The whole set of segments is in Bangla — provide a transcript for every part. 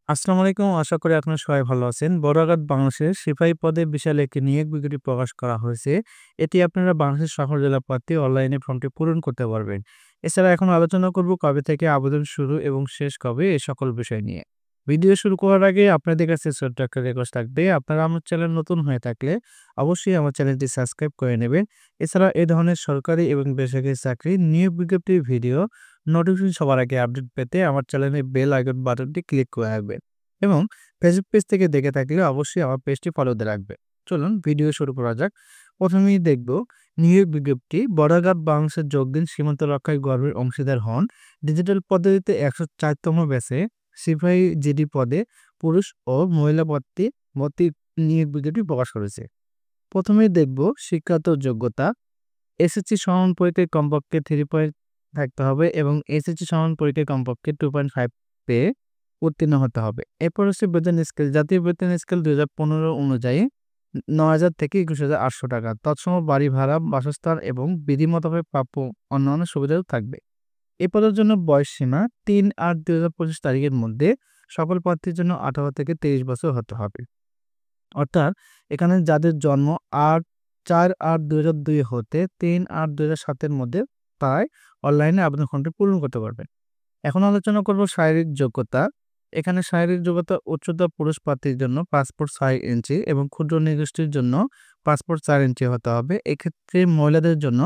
আসসালামু আলাইকুম। আশা করি আপনারা সবাই ভালো আছেন। বড়াঘাট বাংলাদেশের সিপাহী পদে বিশাল একটি নিয়োগ বিজ্ঞপ্তি প্রকাশ করা হয়েছে। এটি আপনারা বাংলাদেশের সকল জেলা প্রার্থী অনলাইনে ফর্মটি পূরণ করতে পারবেন। এছাড়া এখন আলোচনা করব কবে থেকে আবেদন শুরু এবং শেষ কবে এই সকল বিষয় নিয়ে। ভিডিও শুরু করার আগে আপনাদের কাছে ছোট্ট একটা রিকোয়েস্ট থাকবে। আপনারা আমার চ্যানেল নতুন হয়ে থাকলে অবশ্যই আমার চ্যানেলটি সাবস্ক্রাইব করে নেবেন। এছাড়া এই ধরনের সরকারি এবং বেসরকারি চাকরির নিয়োগ বিজ্ঞপ্তির ভিডিও নোটিফিকেশন সবার আগে আপডেট পেতে আমার চ্যানেলের বেল আইকন বাটনটি ক্লিক করে রাখবেন। এবং ফেসবুক পেজ থেকে দেখে থাকলে অবশ্যই আমার পেজটি ফলো দিয়ে রাখবেন। চলুন ভিডিও শুরু করা যাক। প্রথমেই দেখব নিয়োগ বিজ্ঞপ্তি। বর্ডার বাংলাদেশের যোগ দিন, সীমান্ত রক্ষায় গর্বের অংশীদার হন। ডিজিটাল পদ্ধতিতে ১০৪তম ব্যাচে সিপাহী জিডি পদে পুরুষ ও মহিলা ভর্তি নিয়োগ বিজ্ঞপ্তি প্রকাশ করেছে। প্রথমেই দেখব শিক্ষাগত যোগ্যতা। এসএসসি সমান পরীক্ষায় কমপক্ষে 3 পয়েন্ট থাকতে হবে এবং এসএসসি সমান পরীক্ষায় কমপক্ষে 2.5 পেয়ে উত্তীর্ণ হতে হবে। এরপর হচ্ছে বেতন স্কেল। জাতীয় বেতন স্কেল ২০১৫ অনুযায়ী ৯,০০০ থেকে ২১,৮০০ টাকা। তৎসম বাড়ি ভাড়া, বাসস্থান এবং বিধি মোতাবেক প্রাপ্য অন্যান্য সুবিধাও থাকবে। এ পদের জন্য বয়সসীমা ৩/৮/২০২৫ তারিখের মধ্যে সকল প্রার্থীর জন্য ১৮ থেকে ২৩ বছর হতে হবে। অর্থাৎ এখানে যাদের জন্ম ৪/৮/২০০২ হতে ৩/৮/২০০৭ এর মধ্যে তারাই অনলাইনে আবেদন ফর্মটি পূরণ করতে পারবেন। এখন আলোচনা করব শারীরিক যোগ্যতা। এখানে শারীরিক যোগ্যতা উচ্চতা পুরুষ প্রার্থীর জন্য পাসপোর্ট ৬ ইঞ্চি এবং ক্ষুদ্র নৃগোষ্ঠীর জন্য পাসপোর্ট ৪ ইঞ্চি হতে হবে। এক্ষেত্রে মহিলাদের জন্য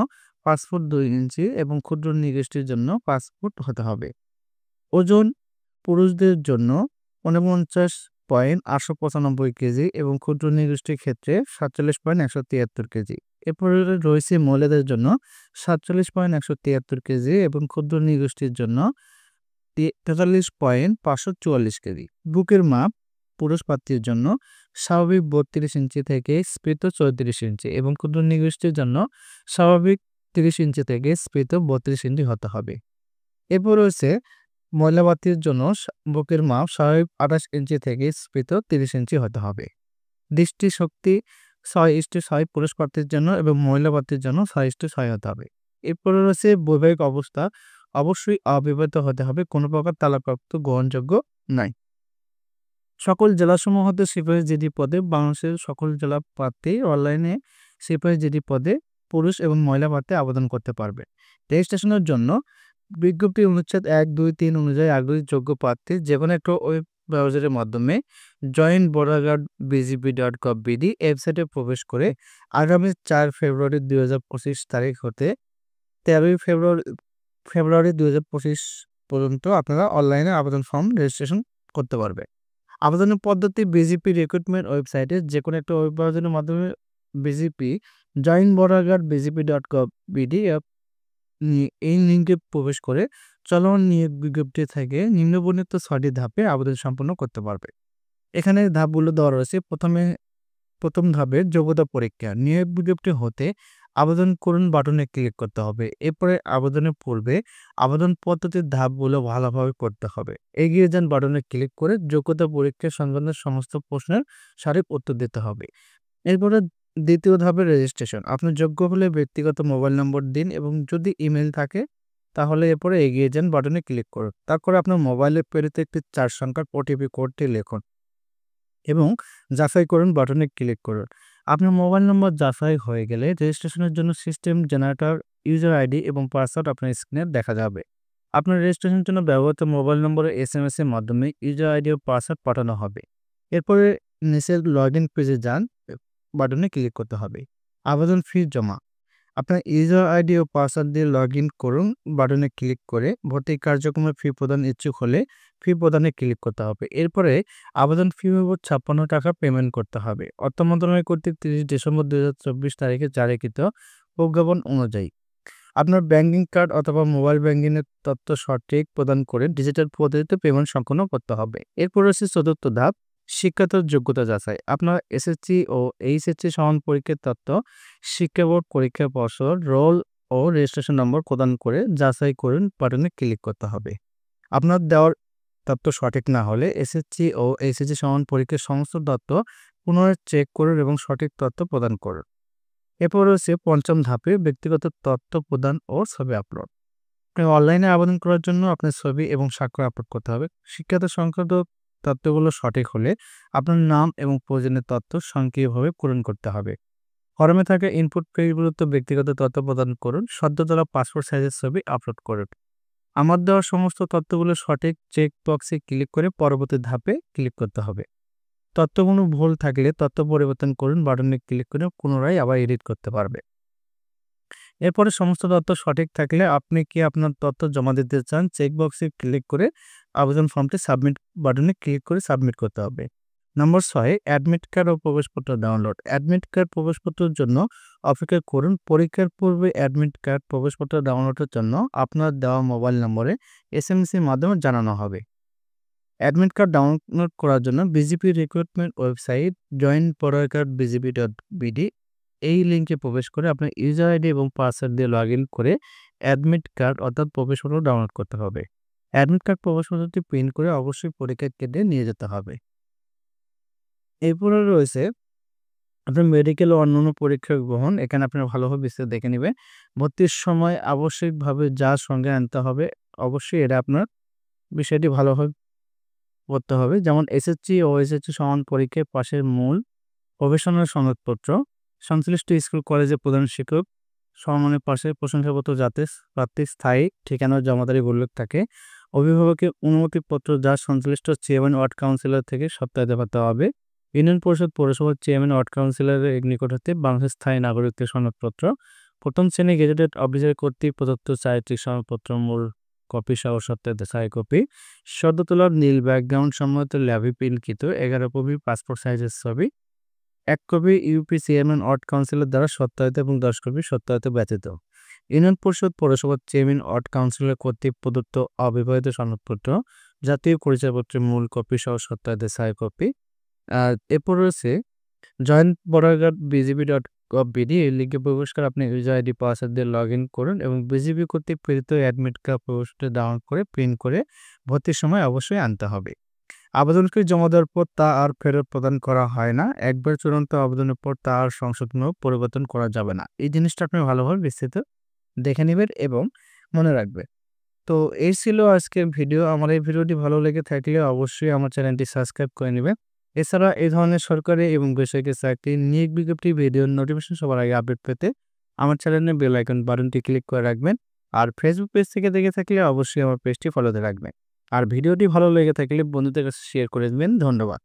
পাসপোর্ট ২ ইঞ্চি এবং ক্ষুদ্র নৃগোষ্ঠীর জন্য পাসপোর্ট হতে হবে। ওজন পুরুষদের জন্য ৪৯.৮৯৫ কেজি এবং ক্ষুদ্র নৃগোষ্ঠীর ক্ষেত্রে ৪৭.১৭৩ কেজি। এরপরে রয়েছে মহিলাদের জন্য ৪৭.১৭৩ কেজি এবং ক্ষুদ্র নৃগোষ্ঠীর জন্য ৪৩.৫৪৪ কেজি। বুকের মাপ পুরুষ প্রার্থীর জন্য স্বাভাবিক ৩২ ইঞ্চি থেকে স্ফীত ৩৪ ইঞ্চি এবং ক্ষুদ্র নৃগোষ্ঠীর জন্য স্বাভাবিক ৩০ ইঞ্চি থেকে স্ফীত ৩২ ইঞ্চি হতে হবে। এরপর রয়েছে মহিলা প্রার্থীর জন্য বুকের মাপ স্বাভাবিক ২৮ ইঞ্চি থেকে স্ফীত ৩০ ইঞ্চি হতে হবে। দৃষ্টিশক্তি ৬:৬ পুরুষ প্রার্থীর জন্য এবং মহিলা প্রার্থীর জন্য ৬:৬ হতে হবে। এরপরে রয়েছে বৈবাহিক অবস্থা। অবশ্যই অবিবাহিত হতে হবে, কোনো প্রকার তালাকপ্রাপ্ত গ্রহণযোগ্য নাই। সকল জেলাসমূহ হতে সিপাহী জিডি পদে বাংলাদেশের সকল জেলা প্রার্থী অনলাইনে সিপাহী জিডি পদে পুরুষ এবং মহিলা প্রার্থী আবেদন করতে পারবে। রেজিস্ট্রেশনের জন্য বিজ্ঞপ্তি অনুচ্ছেদ ১, ২, ৩ অনুযায়ী আগ্রহী যোগ্য প্রার্থী যেকোনো একটা ওয়েব ব্রাউজারের মাধ্যমে join.bordagaard.bgp.gov.bd ওয়েবসাইটে প্রবেশ করে আগামী ৪ ফেব্রুয়ারি ২০২৫ তারিখ হতে ১৩ ফেব্রুয়ারি ২০২৫ পর্যন্ত আপনারা অনলাইনে আবেদন ফর্ম রেজিস্ট্রেশন করতে পারবে। আবেদনের পদ্ধতি বিজিপি রিক্রুটমেন্ট ওয়েবসাইটে যেকোনো একটা ওয়েব ব্রাউজারের মাধ্যমে বিজিপি join.bordagaard.bgp.gov.bd এই লিঙ্কে প্রবেশ করে চলমান নিয়োগ বিজ্ঞপ্তি থেকে নিম্নবর্ণিত ৬টি ধাপে আবেদন সম্পন্ন করতে পারবে। এখানে ধাপগুলো দেওয়া রয়েছে। প্রথম ধাপে যোগ্যতা পরীক্ষা। নিয়োগ বিজ্ঞপ্তি হতে আবেদন করুন বাটনে ক্লিক করতে হবে। এরপরে আবেদনের পূর্বে আবেদন পদ্ধতির ধাপগুলো ভালোভাবে পড়তে হবে। এগিয়ে যান বাটনে ক্লিক করে যোগ্যতা পরীক্ষা সংক্রান্ত সমস্ত প্রশ্নের সঠিক উত্তর দিতে হবে। এরপরে দ্বিতীয় ধাপে রেজিস্ট্রেশন। আপনি যোগ্য হলে ব্যক্তিগত মোবাইল নম্বর দিন এবং যদি ইমেল থাকে তাহলে এরপরে এগিয়ে যান বাটনে ক্লিক করুন। তারপরে আপনার মোবাইলে প্রেরিত একটি ৪ সংখ্যার ওটিপি কোডটি লিখুন এবং যাচাই করুন বাটনে ক্লিক করুন। আপনার মোবাইল নম্বর যাচাই হয়ে গেলে রেজিস্ট্রেশনের জন্য সিস্টেম জেনারেটর ইউজার আইডি এবং পাসওয়ার্ড আপনার স্ক্রিনে দেখা যাবে। আপনার রেজিস্ট্রেশনের জন্য ব্যবহৃত মোবাইল নম্বরে এসএমএস এর মাধ্যমে ইউজার আইডি ও পাসওয়ার্ড পাঠানো হবে। এরপরে নিচের লগইন পেজে যান, বাটনে ক্লিক করতে হবে। আবেদন ফি জমা। আপনার ইউজার আইডি ও পাসওয়ার্ড দিয়ে লগইন করুন, বাটনে ক্লিক করে ভর্তি কার্যক্রমে ফি প্রদান ইচ্ছুক হলে ফি প্রদানে ক্লিক করতে হবে। এরপরে আবেদন ফি বাবদ ৫৬ টাকা পেমেন্ট করতে হবে। অর্থ মন্ত্রণালয় কর্তৃক ৩০ ডিসেম্বর ২০২৪ তারিখে জারিকৃত প্রজ্ঞাপন অনুযায়ী আপনার ব্যাংকিং কার্ড অথবা মোবাইল ব্যাংকিং এর তথ্য সঠিক প্রদান করে ডিজিটাল পদ্ধতিতে পেমেন্ট সম্পন্ন করতে হবে। এরপর রয়েছে চতুর্থ ধাপ, শিক্ষাগত যোগ্যতা যাচাই। আপনার এসএসসি ও এইচএসসি সমান পরীক্ষার তথ্য শিক্ষা বোর্ড পরীক্ষা পর্ষদ রোল ও রেজিস্ট্রেশন নম্বর প্রদান করে যাচাই করুন, বাটনে ক্লিক করতে হবে। আপনার দেওয়ার তথ্য সঠিক না হলে এসএসসি ও এইচএসসি সমান পরীক্ষার সমস্ত তথ্য পুনরায় চেক করুন এবং সঠিক তথ্য প্রদান করুন। এরপর রয়েছে পঞ্চম ধাপে ব্যক্তিগত তথ্য প্রদান ও ছবি আপলোড। অনলাইনে আবেদন করার জন্য আপনার ছবি এবং স্বাক্ষর আপলোড করতে হবে। শিক্ষাগত সংক্রান্ত তথ্যগুলো সঠিক হলে আপনার নাম এবং প্রয়োজনীয় তথ্য স্বয়ংক্রিয়ভাবে পূরণ করতে হবে। ফর্মে থাকা ইনপুট ফিল্ডগুলোতে ব্যক্তিগত তথ্য প্রদান করুন। সদ্য তোলা পাসপোর্ট সাইজের ছবি আপলোড করুন। আমার দেওয়া সমস্ত তথ্যগুলো সঠিক চেক বক্সে ক্লিক করে পরবর্তী ধাপে ক্লিক করতে হবে। তথ্যগুলো ভুল থাকলে তথ্য পরিবর্তন করুন বাটনে ক্লিক করে পুনরায় আবার এডিট করতে পারবে। এরপরে সমস্ত তথ্য সঠিক থাকলে আপনি কি আপনার তথ্য জমা দিতে চান, চেকবক্সে ক্লিক করে আবেদন ফর্মটি সাবমিট বাটনে ক্লিক করে সাবমিট করতে হবে। নম্বর 6, অ্যাডমিট কার্ড ও প্রবেশপত্র ডাউনলোড। অ্যাডমিট কার্ড প্রবেশপত্রের জন্য অপেক্ষা করুন। পরীক্ষার পূর্বে অ্যাডমিট কার্ড প্রবেশপত্র ডাউনলোডের জন্য আপনার দেওয়া মোবাইল নম্বরে SMS এর মাধ্যমে জানানো হবে। অ্যাডমিট কার্ড ডাউনলোড করার জন্য বিজিপি রিক্রুটমেন্ট ওয়েবসাইট joinpodcardbgp.bd এই লিঙ্কে প্রবেশ করে আপনার ইউজার আইডি এবং পাসওয়ার্ড দিয়ে লগ ইন করে অ্যাডমিট কার্ড অর্থাৎ প্রবেশপত্র ডাউনলোড করতে হবে। অ্যাডমিট কার্ড প্রবেশপত্রটি প্রিন্ট করে অবশ্যই পরীক্ষার কেন্দ্রে নিয়ে যেতে হবে। এরপরে রয়েছে আপনার মেডিকেল ও অন্যান্য পরীক্ষা গ্রহণ। এখানে আপনারা ভালোভাবে বিস্তারিত দেখে নেবেন। ভর্তির সময় আবশ্যিকভাবে যা সঙ্গে আনতে হবে অবশ্যই এটা আপনার বিষয়টি ভালোভাবে পড়তে হবে। যেমন এসএসসি ও এসএসসি সমান পরীক্ষায় পাশের মূল প্রবেশনের সনদপত্র, সংশ্লিষ্ট স্কুল কলেজের প্রধান শিক্ষক সম্মানের পাশে প্রশংসাপত্র যাতে প্রার্থীর স্থায়ী ঠিকানা জমাদারি উল্লেখ থাকে, অভিভাবকের অনুমতিপত্র যা সংশ্লিষ্ট চেয়ারম্যান ওয়ার্ড কাউন্সিলর থেকে সত্যায়িত করতে হবে, ইউনিয়ন পরিষদ পৌরসভার চেয়ারম্যান ওয়ার্ড কাউন্সিলরের নিকট হতে বাংলাদেশের স্থায়ী নাগরিকদের সনদপত্র, প্রথম শ্রেণী গেজেটেড অফিসার কর্তৃক প্রদত্ত চারিত্রিক সনদপত্র মূল কপি সহ সত্যায়িত ছায়া কপি, সদ্য তোলা নীল ব্যাকগ্রাউন্ড সম্মত ল্যাভিপিলকৃত 11 কপি পাসপোর্ট সাইজের ছবি, 1 copy UP chairman ward councillor দ্বারা সত্যায়িত এবং 10 কপি সত্যায়িত ব্যতীত ইউনিয়ন পরিষদ পৌরসভার চেয়ারম্যান ওয়ার্ড কাউন্সিলর কর্তৃক প্রদত্ত অবিবাহিত সনদপত্র, জাতীয় পরিচয়পত্রের মূল কপি সহ সত্যায়িত ছায়া কপি। এরপর রয়েছে joinpodcardbgp.bd এই লিঙ্কে প্রবেশ করে আপনি ইউজার আইডি পাসওয়ার্ড দিয়ে লগ ইন করুন এবং বিজিবি কর্তৃক প্রেরিত অ্যাডমিট কার্ড প্রবেশপত্র ডাউনলোড করে প্রিন্ট করে ভর্তির সময় অবশ্যই আনতে হবে। আবেদনকারী জমা দেওয়ার পর তা আর ফেরত প্রদান করা হয় না। একবার চূড়ান্ত আবেদনের পর তা আর সংশোধন ও পরিবর্তন করা যাবে না। এই জিনিসটা আপনি ভালোভাবে বিস্তারিত দেখে নেবেন এবং মনে রাখবেন। তো এই ছিল আজকের ভিডিও। আমার এই ভিডিওটি ভালো লেগে থাকলে অবশ্যই আমার চ্যানেলটি সাবস্ক্রাইব করে নেবেন। এছাড়া এই ধরনের সরকারি এবং বেসরকারি চাকরির নিয়োগ বিজ্ঞপ্তি ভিডিওর নোটিফিকেশন সবার আগে আপডেট পেতে আমার চ্যানেলের বেল আইকন বাটনটি ক্লিক করে রাখবেন। আর ফেসবুক পেজ থেকে দেখে থাকলে অবশ্যই আমার পেজটি ফলোতে রাখবেন। আর ভিডিওটি ভালো লেগে থাকলে বন্ধুদের কাছে শেয়ার করে দেবেন। ধন্যবাদ।